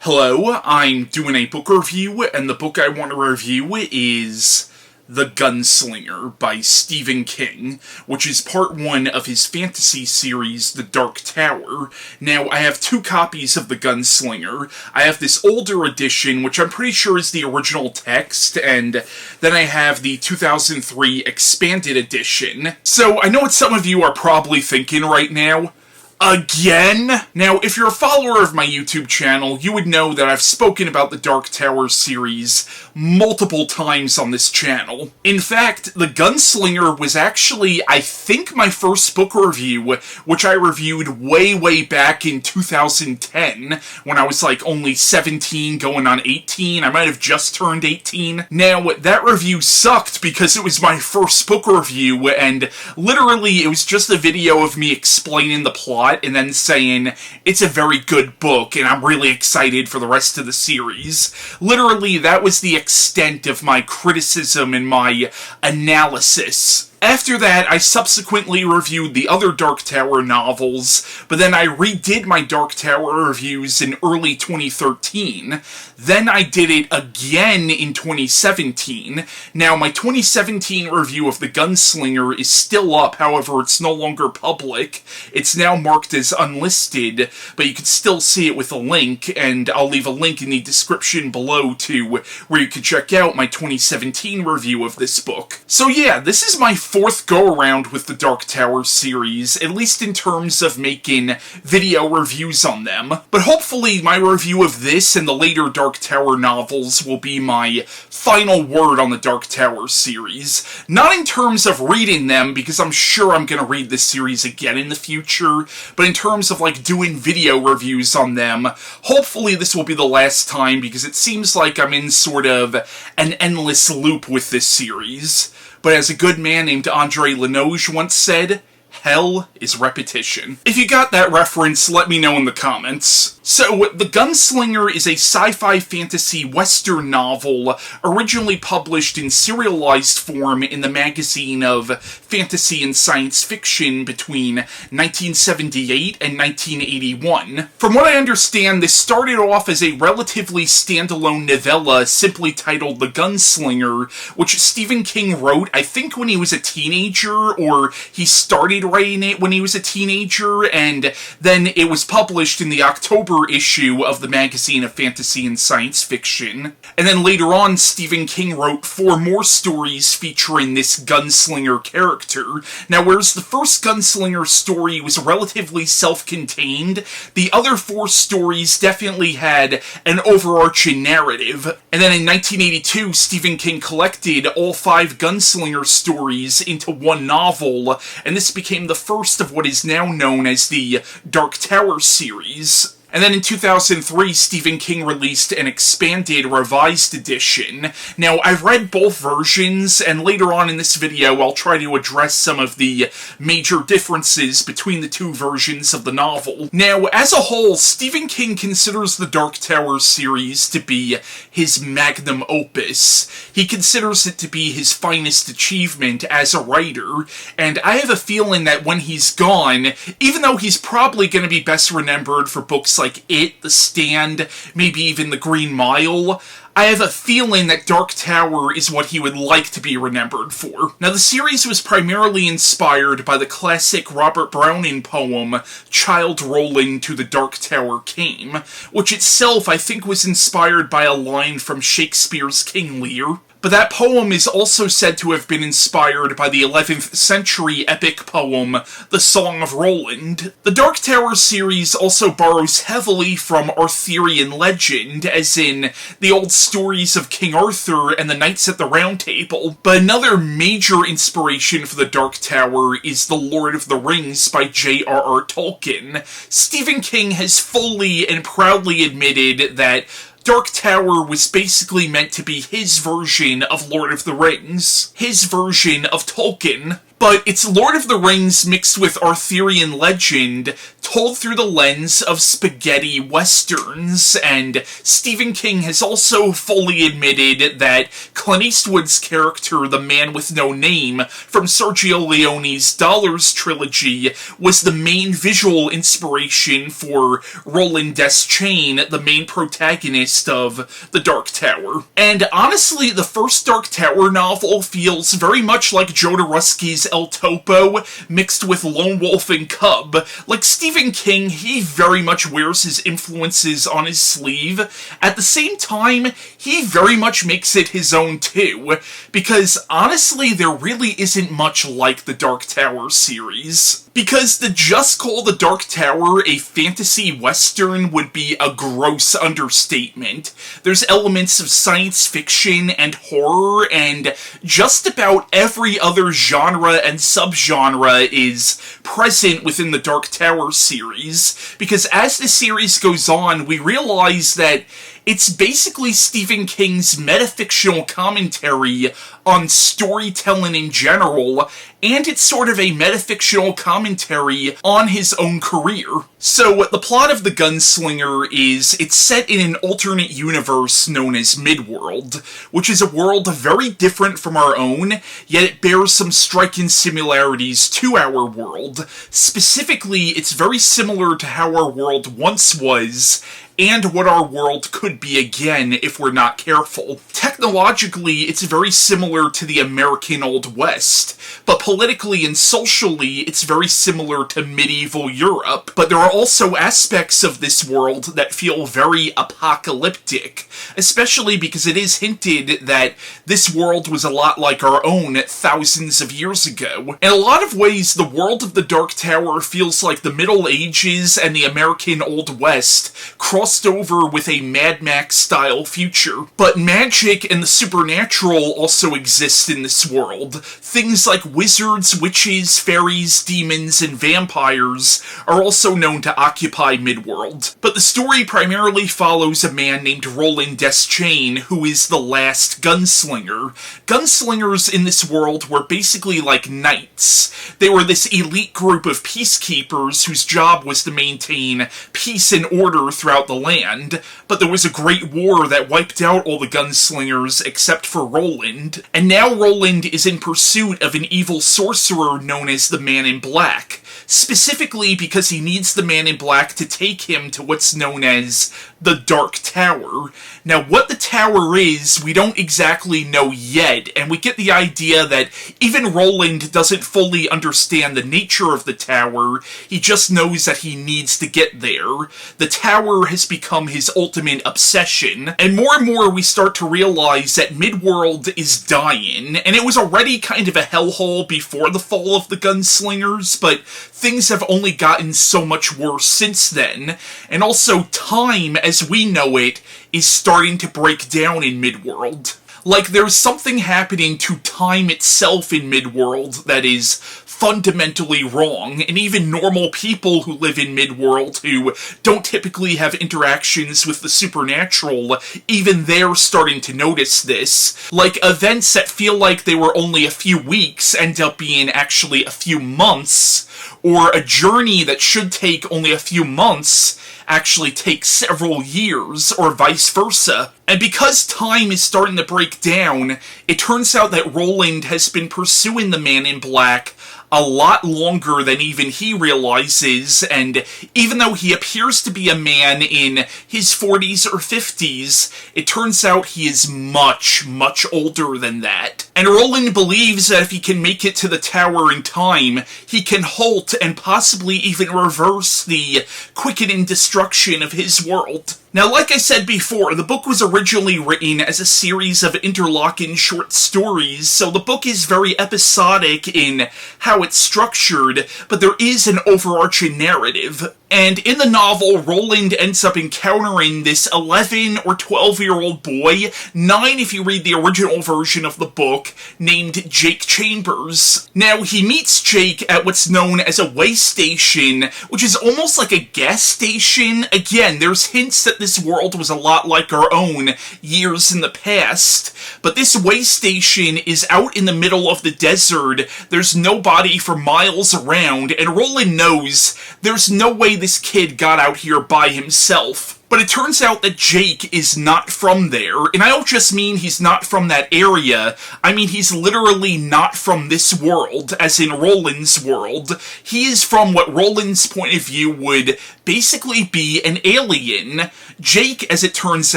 Hello, I'm doing a book review, and the book I want to review is The Gunslinger by Stephen King, which is part one of his fantasy series, The Dark Tower. Now, I have two copies of The Gunslinger. I have this older edition, which I'm pretty sure is the original text, and then I have the 2003 expanded edition. So, I know what some of you are probably thinking right now. Again? Now, if you're a follower of my YouTube channel, you would know that I've spoken about the Dark Tower series multiple times on this channel. In fact, The Gunslinger was actually, I think, my first book review, which I reviewed way back in 2010, when I was like only 17 going on 18. I might have just turned 18. Now, that review sucked because it was my first book review, and literally it was just a video of me explaining the plot and then saying, it's a very good book, and I'm really excited for the rest of the series. Literally, that was the extent of my criticism and my analysis. After that, I subsequently reviewed the other Dark Tower novels, but then I redid my Dark Tower reviews in early 2013. Then I did it again in 2017. Now, my 2017 review of The Gunslinger is still up, however, it's no longer public. It's now marked as unlisted, but you can still see it with a link, and I'll leave a link in the description below to where you can check out my 2017 review of this book. So yeah, this is my fourth go-around with the Dark Tower series, at least in terms of making video reviews on them. But hopefully my review of this and the later Dark Tower novels will be my final word on the Dark Tower series. Not in terms of reading them, because I'm sure I'm gonna read this series again in the future, but in terms of like doing video reviews on them. Hopefully this will be the last time, because it seems like I'm in sort of an endless loop with this series. But as a good man named Andre Lenoge once said, hell is repetition. If you got that reference, let me know in the comments. So, The Gunslinger is a sci-fi fantasy western novel originally published in serialized form in the magazine of fantasy and science fiction between 1978 and 1981. From what I understand, this started off as a relatively standalone novella simply titled The Gunslinger, which Stephen King wrote, I think when he was a teenager, or he started writing it when he was a teenager, and then it was published in the October issue of the magazine of fantasy and science fiction. And then later on, Stephen King wrote 4 more stories featuring this gunslinger character. Now, whereas the first Gunslinger story was relatively self-contained, the other 4 stories definitely had an overarching narrative. And then in 1982, Stephen King collected all 5 Gunslinger stories into one novel, and this became the first of what is now known as the Dark Tower series. And then in 2003, Stephen King released an expanded, revised edition. Now, I've read both versions, and later on in this video, I'll try to address some of the major differences between the two versions of the novel. Now, as a whole, Stephen King considers the Dark Tower series to be his magnum opus. He considers it to be his finest achievement as a writer, and I have a feeling that when he's gone, even though he's probably going to be best remembered for books like It, The Stand, maybe even The Green Mile, I have a feeling that Dark Tower is what he would like to be remembered for. Now, the series was primarily inspired by the classic Robert Browning poem, Childe Roland to the Dark Tower Came, which itself I think was inspired by a line from Shakespeare's King Lear. But that poem is also said to have been inspired by the 11th century epic poem, The Song of Roland. The Dark Tower series also borrows heavily from Arthurian legend, as in the old stories of King Arthur and the Knights at the Round Table. But another major inspiration for the Dark Tower is The Lord of the Rings by J.R.R. Tolkien. Stephen King has fully and proudly admitted that Dark Tower was basically meant to be his version of Lord of the Rings, his version of Tolkien. But it's Lord of the Rings mixed with Arthurian legend, told through the lens of spaghetti westerns, and Stephen King has also fully admitted that Clint Eastwood's character, the man with no name, from Sergio Leone's Dollars trilogy, was the main visual inspiration for Roland Deschain, the main protagonist of The Dark Tower. And honestly, the first Dark Tower novel feels very much like Jodorowsky's El Topo mixed with Lone Wolf and Cub. Like Stephen King, he very much wears his influences on his sleeve. At the same time, he very much makes it his own too, because honestly, there really isn't much like the Dark Tower series. Because to just call The Dark Tower a fantasy western would be a gross understatement. There's elements of science fiction and horror, and just about every other genre and subgenre is present within the Dark Tower series, because as the series goes on, we realize that it's basically Stephen King's metafictional commentary on storytelling in general, and it's sort of a metafictional commentary on his own career. So, the plot of The Gunslinger is, it's set in an alternate universe known as Midworld, which is a world very different from our own, yet it bears some striking similarities to our world. Specifically, it's very similar to how our world once was, and what our world could be again if we're not careful. Technologically, it's very similar to the American Old West, but politically and socially, it's very similar to medieval Europe. But there are also aspects of this world that feel very apocalyptic, especially because it is hinted that this world was a lot like our own thousands of years ago. In a lot of ways, the world of the Dark Tower feels like the Middle Ages and the American Old West crossed over with a Mad Max-style future. But magic and the supernatural also exist in this world. Things like wizards, witches, fairies, demons, and vampires are also known to occupy Midworld. But the story primarily follows a man named Roland Deschain, who is the last gunslinger. Gunslingers in this world were basically like knights. They were this elite group of peacekeepers whose job was to maintain peace and order throughout the land, but there was a great war that wiped out all the gunslingers except for Roland, and now Roland is in pursuit of an evil sorcerer known as the Man in Black, specifically because he needs the Man in Black to take him to what's known as the Dark Tower. Now, what the tower is, we don't exactly know yet, and we get the idea that even Roland doesn't fully understand the nature of the tower, he just knows that he needs to get there. The tower has become his ultimate obsession, and more we start to realize that Midworld is dying, and it was already kind of a hellhole before the fall of the Gunslingers, but things have only gotten so much worse since then, and also time as we know it is starting to break down in Midworld. Like, there's something happening to time itself in Midworld that is fundamentally wrong, and even normal people who live in Midworld who don't typically have interactions with the supernatural, even they're starting to notice this. Like, events that feel like they were only a few weeks end up being actually a few months, or a journey that should take only a few months actually takes several years, or vice versa. And because time is starting to break down, it turns out that Roland has been pursuing the Man in Black a lot longer than even he realizes, and even though he appears to be a man in his 40s or 50s, it turns out he is much older than that. And Roland believes that if he can make it to the tower in time, he can halt and possibly even reverse the quickening destruction of his world. Now, like I said before, the book was originally written as a series of interlocking short stories, so the book is very episodic in how it's structured, but there is an overarching narrative. And in the novel, Roland ends up encountering this 11 or 12-year-old boy, 9 if you read the original version of the book, named Jake Chambers. Now, he meets Jake at what's known as a way station, which is almost like a gas station. Again, there's hints that this world was a lot like our own years in the past, but this way station is out in the middle of the desert. There's nobody for miles around, and Roland knows there's no way this kid got out here by himself. But it turns out that Jake is not from there, and I don't just mean he's not from that area, I mean he's literally not from this world, as in Roland's world. He is from what Roland's point of view would basically be an alien. Jake, as it turns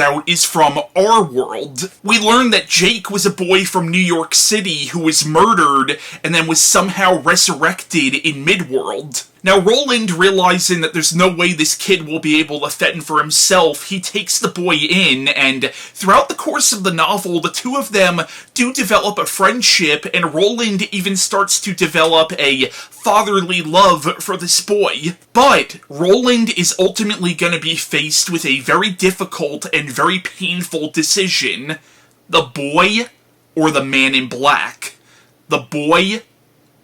out, is from our world. We learn that Jake was a boy from New York City who was murdered and then was somehow resurrected in Midworld. Now, Roland, realizing that there's no way this kid will be able to fend for himself, he takes the boy in, and throughout the course of the novel, the two of them do develop a friendship, and Roland even starts to develop a fatherly love for this boy. But Roland is ultimately going to be faced with a very difficult and very painful decision. The boy or the man in black? The boy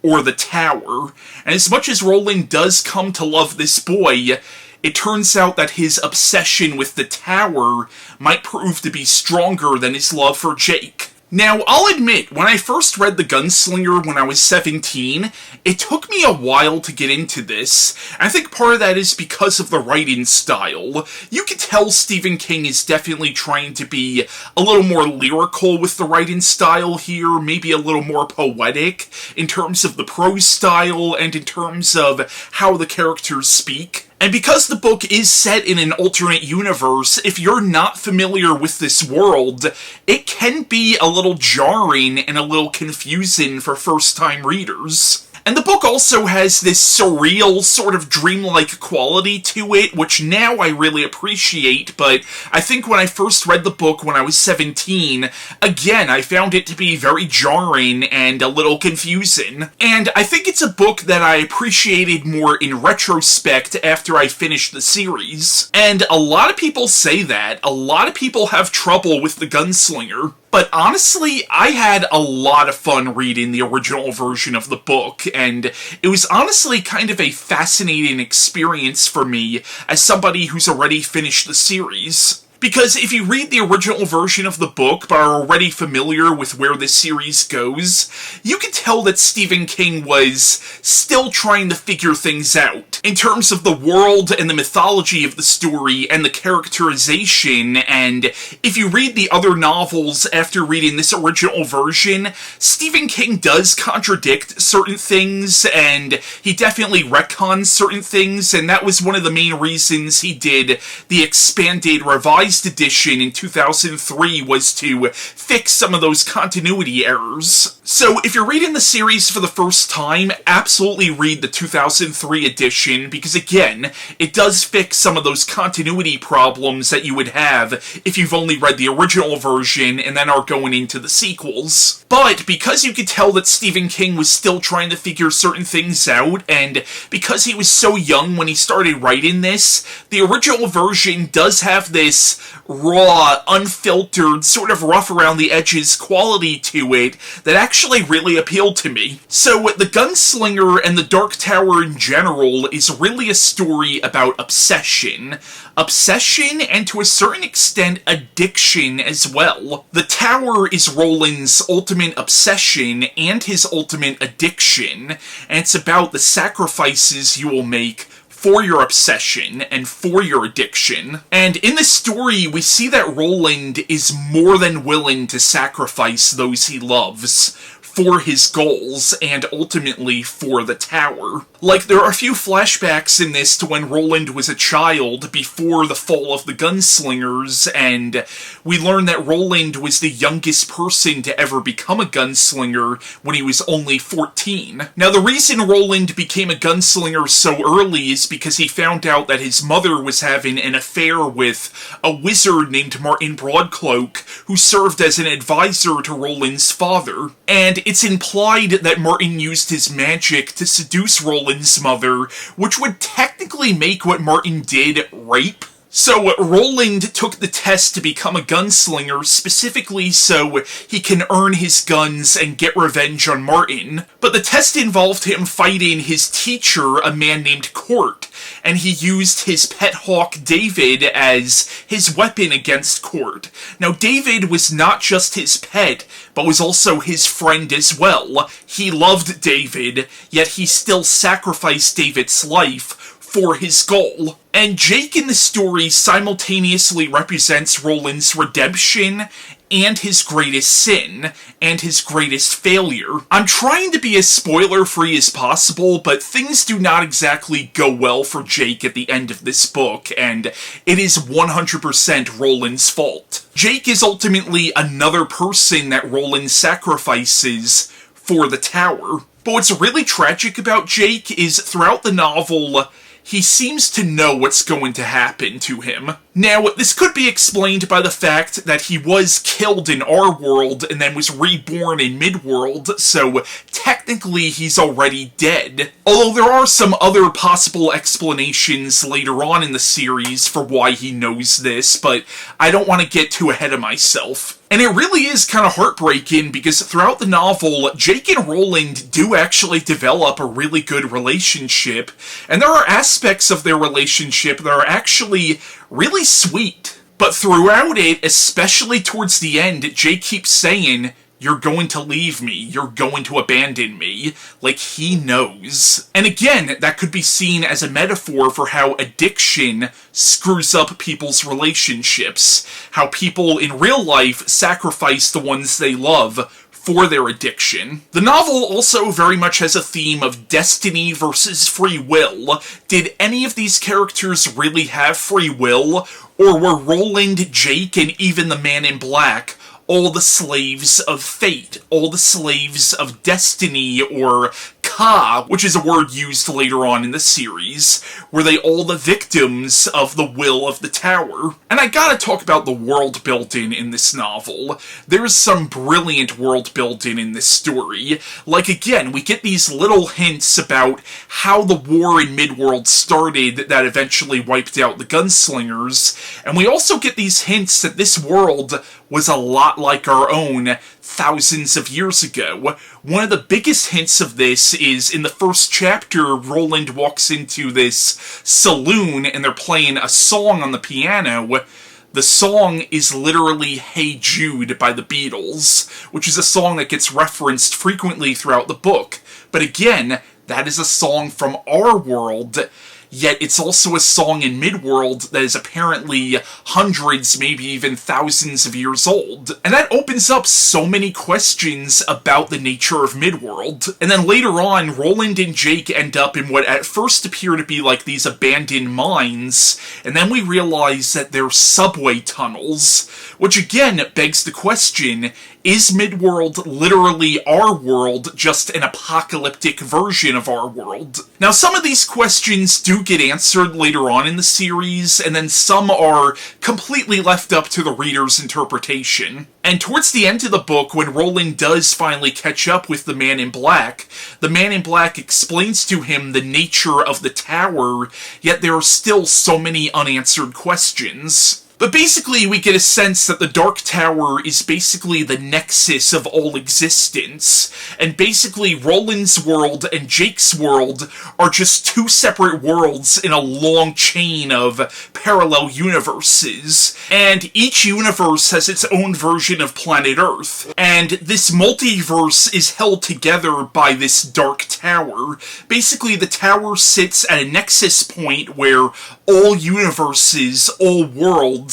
or the tower? And as much as Roland does come to love this boy, it turns out that his obsession with the tower might prove to be stronger than his love for Jake. Now, I'll admit, when I first read The Gunslinger when I was 17, it took me a while to get into this. I think part of that is because of the writing style. You can tell Stephen King is definitely trying to be a little more lyrical with the writing style here, maybe a little more poetic in terms of the prose style and in terms of how the characters speak. And because the book is set in an alternate universe, if you're not familiar with this world, it can be a little jarring and a little confusing for first-time readers. And the book also has this surreal, sort of dreamlike quality to it, which now I really appreciate, but I think when I first read the book when I was 17, again, I found it to be very jarring and a little confusing. And I think it's a book that I appreciated more in retrospect after I finished the series. And a lot of people say that. A lot of people have trouble with The Gunslinger. But honestly, I had a lot of fun reading the original version of the book, and it was honestly kind of a fascinating experience for me as somebody who's already finished the series. Because if you read the original version of the book but are already familiar with where this series goes, you can tell that Stephen King was still trying to figure things out in terms of the world and the mythology of the story and the characterization. And if you read the other novels after reading this original version, Stephen King does contradict certain things, and he definitely retcons certain things, and that was one of the main reasons he did the expanded revised edition in 2003, was to fix some of those continuity errors. So if you're reading the series for the first time, absolutely read the 2003 edition, because again, it does fix some of those continuity problems that you would have if you've only read the original version and then are going into the sequels. But because you could tell that Stephen King was still trying to figure certain things out, and because he was so young when he started writing this, the original version does have this raw, unfiltered, sort of rough around the edges quality to it that actually really appealed to me. So The Gunslinger and the Dark Tower in general is really a story about obsession. Obsession, and to a certain extent, addiction as well. The Tower is Roland's ultimate obsession and his ultimate addiction, and it's about the sacrifices you will make for your obsession and for your addiction. And in this story, we see that Roland is more than willing to sacrifice those he loves for his goals, and ultimately for the tower. Like, there are a few flashbacks in this to when Roland was a child before the fall of the Gunslingers, and we learn that Roland was the youngest person to ever become a gunslinger when he was only 14. Now, the reason Roland became a gunslinger so early is because he found out that his mother was having an affair with a wizard named Martin Broadcloak, who served as an advisor to Roland's father. And it's implied that Martin used his magic to seduce Roland's mother, which would technically make what Martin did rape. So Roland took the test to become a gunslinger specifically so he can earn his guns and get revenge on Martin. But the test involved him fighting his teacher, a man named Court, and he used his pet hawk David as his weapon against Court. Now, David was not just his pet, but was also his friend as well. He loved David, yet he still sacrificed David's life for his goal. And Jake in the story simultaneously represents Roland's redemption and his greatest sin, and his greatest failure. I'm trying to be as spoiler-free as possible, but things do not exactly go well for Jake at the end of this book, and it is 100% Roland's fault. Jake is ultimately another person that Roland sacrifices for the tower. But what's really tragic about Jake is throughout the novel, he seems to know what's going to happen to him. Now, this could be explained by the fact that he was killed in our world and then was reborn in Midworld, so technically he's already dead. Although there are some other possible explanations later on in the series for why he knows this, but I don't want to get too ahead of myself. And it really is kind of heartbreaking because throughout the novel, Jake and Roland do actually develop a really good relationship, and there are aspects of their relationship that are actually really sweet. But throughout it, especially towards the end, Jake keeps saying, "You're going to leave me, you're going to abandon me," like he knows. And again, that could be seen as a metaphor for how addiction screws up people's relationships, how people in real life sacrifice the ones they love for their addiction. The novel also very much has a theme of destiny versus free will. Did any of these characters really have free will, or were Roland, Jake, and even the Man in Black all the slaves of fate, all the slaves of destiny, or Ka, which is a word used later on in the series? Were they all the victims of the will of the tower? And I gotta talk about the world building in this novel. There's some brilliant world building in this story. Like, again, we get these little hints about how the war in Midworld started that eventually wiped out the Gunslingers, and we also get these hints that this world was a lot like our own thousands of years ago. One of the biggest hints of this is in the first chapter, Roland walks into this saloon and they're playing a song on the piano. The song is literally Hey Jude by the Beatles, which is a song that gets referenced frequently throughout the book. But again, that is a song from our world, yet it's also a song in Midworld that is apparently hundreds, maybe even thousands of years old. And that opens up so many questions about the nature of Midworld. And then later on, Roland and Jake end up in what at first appear to be like these abandoned mines, and then we realize that they're subway tunnels, which again begs the question, is Midworld literally our world, just an apocalyptic version of our world? Now, some of these questions do get answered later on in the series, and then some are completely left up to the reader's interpretation. And towards the end of the book, when Roland does finally catch up with the Man in Black, the Man in Black explains to him the nature of the tower, yet there are still so many unanswered questions. But basically, we get a sense that the Dark Tower is basically the nexus of all existence, and basically Roland's world and Jake's world are just two separate worlds in a long chain of parallel universes, and each universe has its own version of planet Earth, and this multiverse is held together by this Dark Tower. Basically, the tower sits at a nexus point where all universes, all worlds,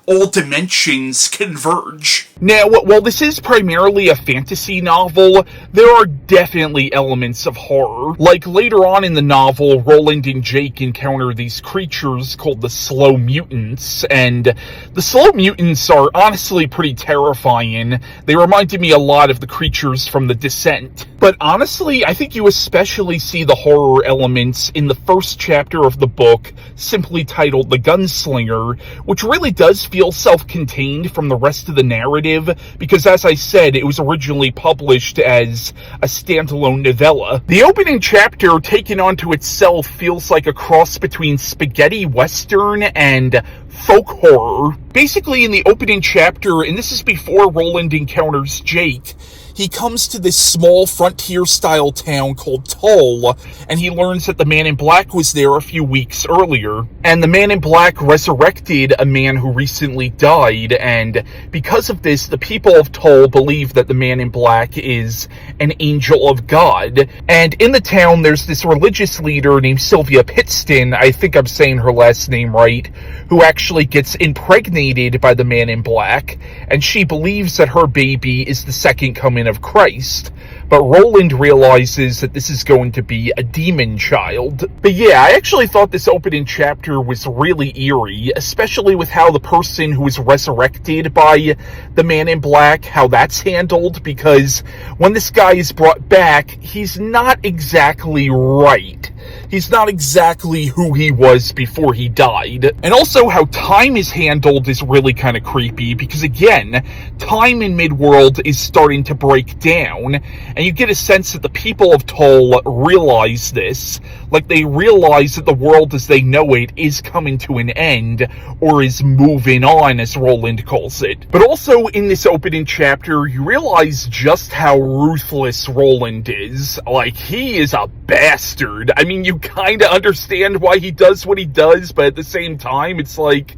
all dimensions converge. Now, while this is primarily a fantasy novel, there are definitely elements of horror. Like, later on in the novel, Roland and Jake encounter these creatures called the Slow Mutants, and the Slow Mutants are honestly pretty terrifying. They reminded me a lot of the creatures from The Descent. But honestly, I think you especially see the horror elements in the first chapter of the book, simply titled The Gunslinger, which really does feel self-contained from the rest of the narrative, because as I said, it was originally published as a standalone novella. The opening chapter, taken onto itself, feels like a cross between spaghetti western and folk horror. Basically, in the opening chapter, and this is before Roland encounters Jake, he comes to this small frontier-style town called Tull, and he learns that the Man in Black was there a few weeks earlier. And the Man in Black resurrected a man who recently died, and because of this, the people of Tull believe that the Man in Black is an angel of God. And in the town, there's this religious leader named Sylvia Pittston, I think I'm saying her last name right, who actually gets impregnated by the Man in Black, and she believes that her baby is the second coming of Christ. But Roland realizes that this is going to be a demon child. But yeah, I actually thought this opening chapter was really eerie, especially with how the person who is resurrected by the Man in Black, how that's handled, because when this guy is brought back, he's not exactly right. He's not exactly who he was before he died. And also how time is handled is really kind of creepy, because again, time in Midworld is starting to break down, and you get a sense that the people of Tull realize this, like they realize that the world as they know it is coming to an end, or is moving on, as Roland calls it. But also in this opening chapter, you realize just how ruthless Roland is. Like, he is a bastard. I mean, you kind of understand why he does what he does, but at the same time, it's like,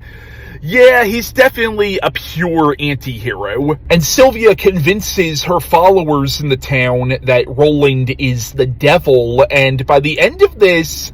yeah, he's definitely a pure anti-hero. And Sylvia convinces her followers in the town that Roland is the devil, and by the end of this,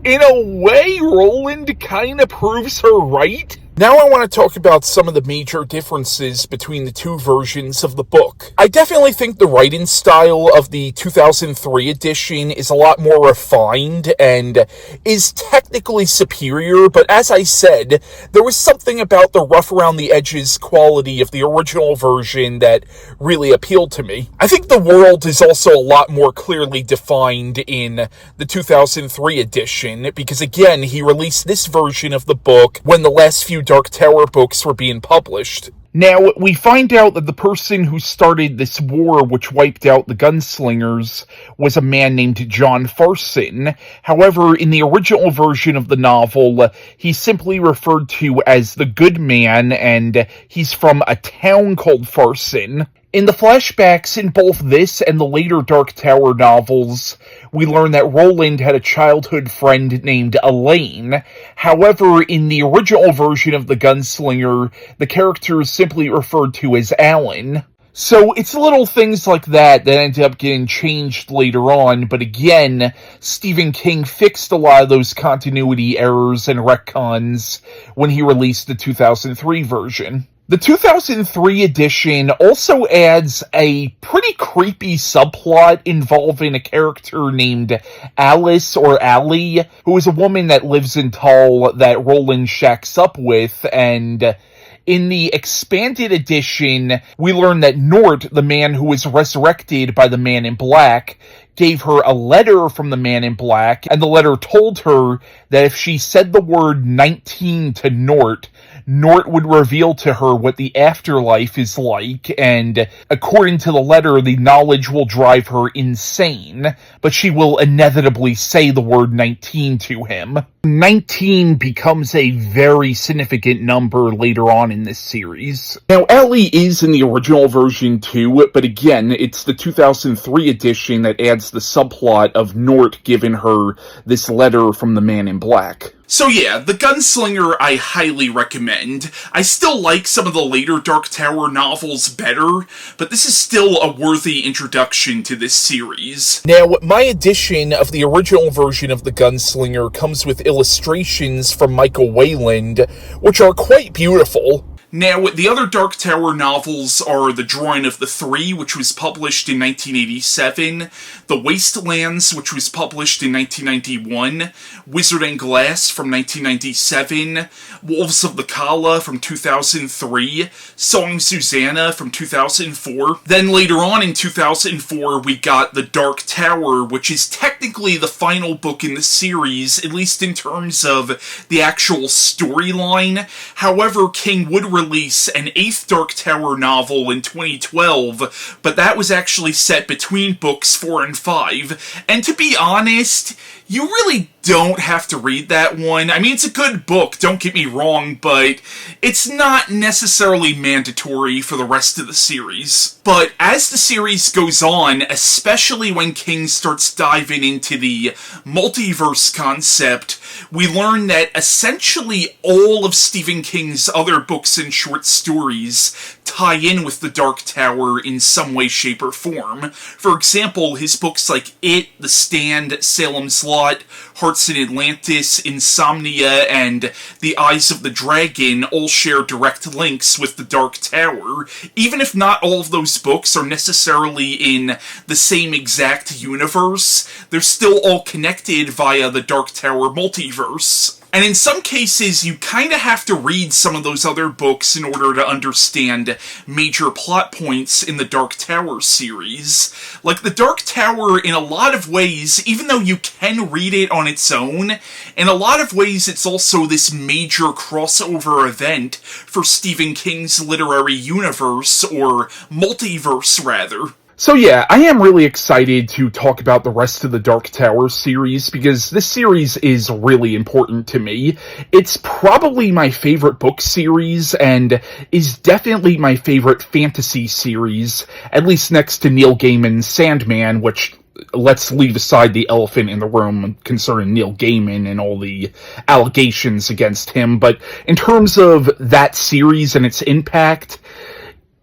in a way, Roland kind of proves her right. Now I want to talk about some of the major differences between the two versions of the book. I definitely think the writing style of the 2003 edition is a lot more refined and is technically superior, but as I said, there was something about the rough around the edges quality of the original version that really appealed to me. I think the world is also a lot more clearly defined in the 2003 edition, because again, he released this version of the book when the last few Dark Tower books were being published. Now, we find out that the person who started this war which wiped out the Gunslingers was a man named John Farson. However, in the original version of the novel, he's simply referred to as the Good Man, and he's from a town called Farson. In the flashbacks in both this and the later Dark Tower novels, we learn that Roland had a childhood friend named Elaine. However, in the original version of the Gunslinger, the character is simply referred to as Alan. So it's little things like that end up getting changed later on, but again, Stephen King fixed a lot of those continuity errors and retcons when he released the 2003 version. The 2003 edition also adds a pretty creepy subplot involving a character named Alice, or Allie, who is a woman that lives in Tull that Roland shacks up with, and in the expanded edition, we learn that Nort, the man who was resurrected by the Man in Black, gave her a letter from the Man in Black, and the letter told her that if she said the word 19 to Nort would reveal to her what the afterlife is like, and according to the letter, the knowledge will drive her insane, but she will inevitably say the word 19 to him. 19 becomes a very significant number later on in this series. Now, Ellie is in the original version too, but again, it's the 2003 edition that adds the subplot of Nort giving her this letter from the Man in Black. So yeah, The Gunslinger I highly recommend. I still like some of the later Dark Tower novels better, but this is still a worthy introduction to this series. Now, my edition of the original version of The Gunslinger comes with illustrations from Michael Wayland, which are quite beautiful. Now, the other Dark Tower novels are The Drawing of the Three, which was published in 1987, The Wastelands, which was published in 1991, Wizard and Glass from 1997, Wolves of the Kala from 2003, Song Susanna from 2004. Then later on in 2004, we got The Dark Tower, which is technically the final book in the series, at least in terms of the actual storyline. However, King would release release an 8th Dark Tower novel in 2012, but that was actually set between books 4 and 5, and to be honest, you really don't have to read that one. I mean, it's a good book, don't get me wrong, but it's not necessarily mandatory for the rest of the series. But as the series goes on, especially when King starts diving into the multiverse concept, we learn that essentially all of Stephen King's other books and short stories tie in with the Dark Tower in some way, shape, or form. For example, his books like It, The Stand, Salem's Lot, Hearts in Atlantis, Insomnia, and The Eyes of the Dragon all share direct links with the Dark Tower, even if not all of those books are necessarily in the same exact universe. They're still all connected via the Dark Tower multiverse. And in some cases, you kind of have to read some of those other books in order to understand major plot points in the Dark Tower series. Like, the Dark Tower, in a lot of ways, even though you can read it on its own, in a lot of ways it's also this major crossover event for Stephen King's literary universe, or multiverse, rather. So yeah, I am really excited to talk about the rest of the Dark Tower series, because this series is really important to me. It's probably my favorite book series, and is definitely my favorite fantasy series, at least next to Neil Gaiman's Sandman, which, let's leave aside the elephant in the room concerning Neil Gaiman and all the allegations against him, but in terms of that series and its impact,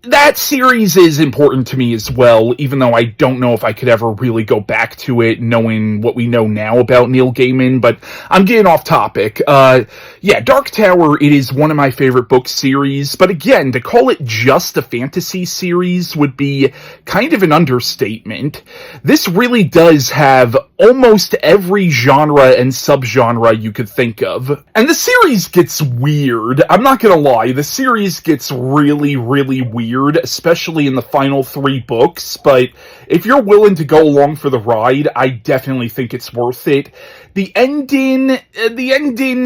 that series is important to me as well, even though I don't know if I could ever really go back to it, knowing what we know now about Neil Gaiman, but I'm getting off topic. Yeah, Dark Tower, it is one of my favorite book series, but again, to call it just a fantasy series would be kind of an understatement. This really does have almost every genre and subgenre you could think of. And the series gets weird. I'm not gonna lie, the series gets really, really weird, especially in the final 3 books, but if you're willing to go along for the ride, I definitely think it's worth it. The ending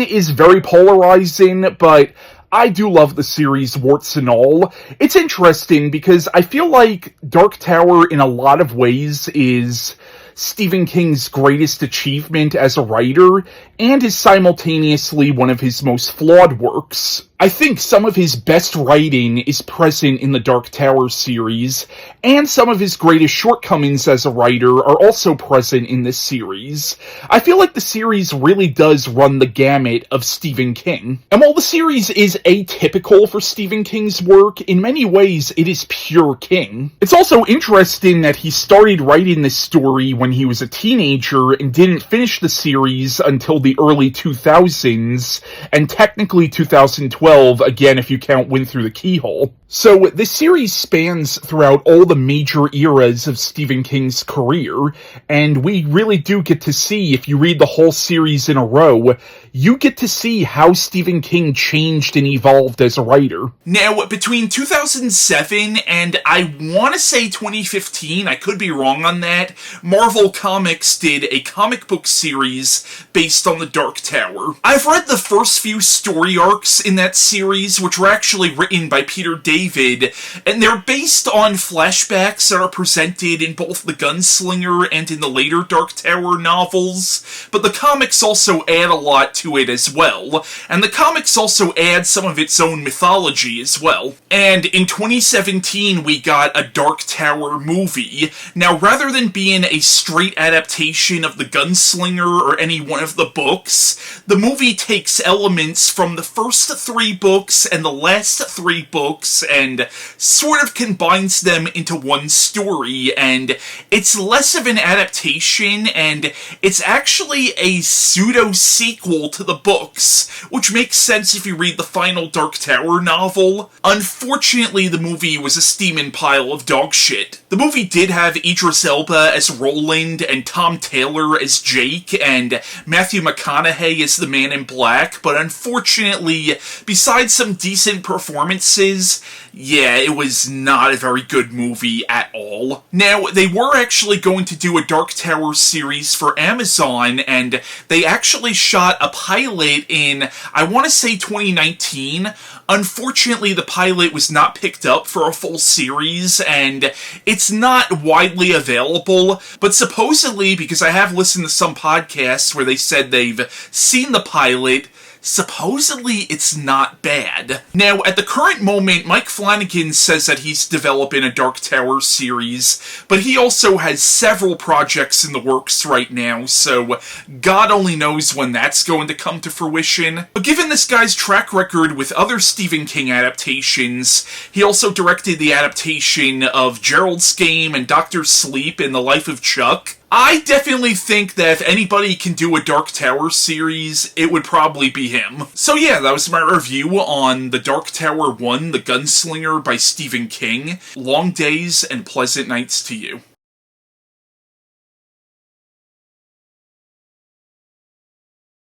is very polarizing, but I do love the series, warts and all. It's interesting because I feel like Dark Tower, in a lot of ways, is Stephen King's greatest achievement as a writer, and is simultaneously one of his most flawed works. I think some of his best writing is present in the Dark Tower series, and some of his greatest shortcomings as a writer are also present in this series. I feel like the series really does run the gamut of Stephen King. And while the series is atypical for Stephen King's work, in many ways it is pure King. It's also interesting that he started writing this story when he was a teenager and didn't finish the series until the early 2000s, and technically 2012, again if you count Wind Through the Keyhole. So this series spans throughout all the major eras of Stephen King's career, and we really do get to see, if you read the whole series in a row, you get to see how Stephen King changed and evolved as a writer. Now, between 2007 and I want to say 2015, I could be wrong on that, Marvel Comics did a comic book series based on the Dark Tower. I've read the first few story arcs in that series, which were actually written by Peter David, and they're based on flashbacks that are presented in both the Gunslinger and in the later Dark Tower novels, but the comics also add a lot to it as well, and the comics also add some of its own mythology as well. And in 2017 we got a Dark Tower movie. Now, rather than being a straight adaptation of the Gunslinger or any one of the books, the movie takes elements from the first 3 books and the last 3 books and sort of combines them into one story, and it's less of an adaptation, and it's actually a pseudo-sequel to the books, which makes sense if you read the final Dark Tower novel. Unfortunately, the movie was a steaming pile of dog shit. The movie did have Idris Elba as Roland, and Tom Taylor as Jake, and Matthew McConaughey as the Man in Black, but unfortunately, besides some decent performances, yeah, it was not a very good movie at all. Now, they were actually going to do a Dark Tower series for Amazon, and they actually shot a pilot in, I want to say 2019. Unfortunately, the pilot was not picked up for a full series, and it's not widely available, but supposedly, because I have listened to some podcasts where they said they've seen the pilot, supposedly it's not bad. Now, at the current moment, Mike Flanagan says that he's developing a Dark Tower series, but he also has several projects in the works right now, so God only knows when that's going to come to fruition. But given this guy's track record with other Stephen King adaptations, he also directed the adaptation of Gerald's Game and Dr. Sleep in The Life of Chuck. I definitely think that if anybody can do a Dark Tower series, it would probably be him. So yeah, that was my review on The Dark Tower 1, The Gunslinger by Stephen King. Long days and pleasant nights to you.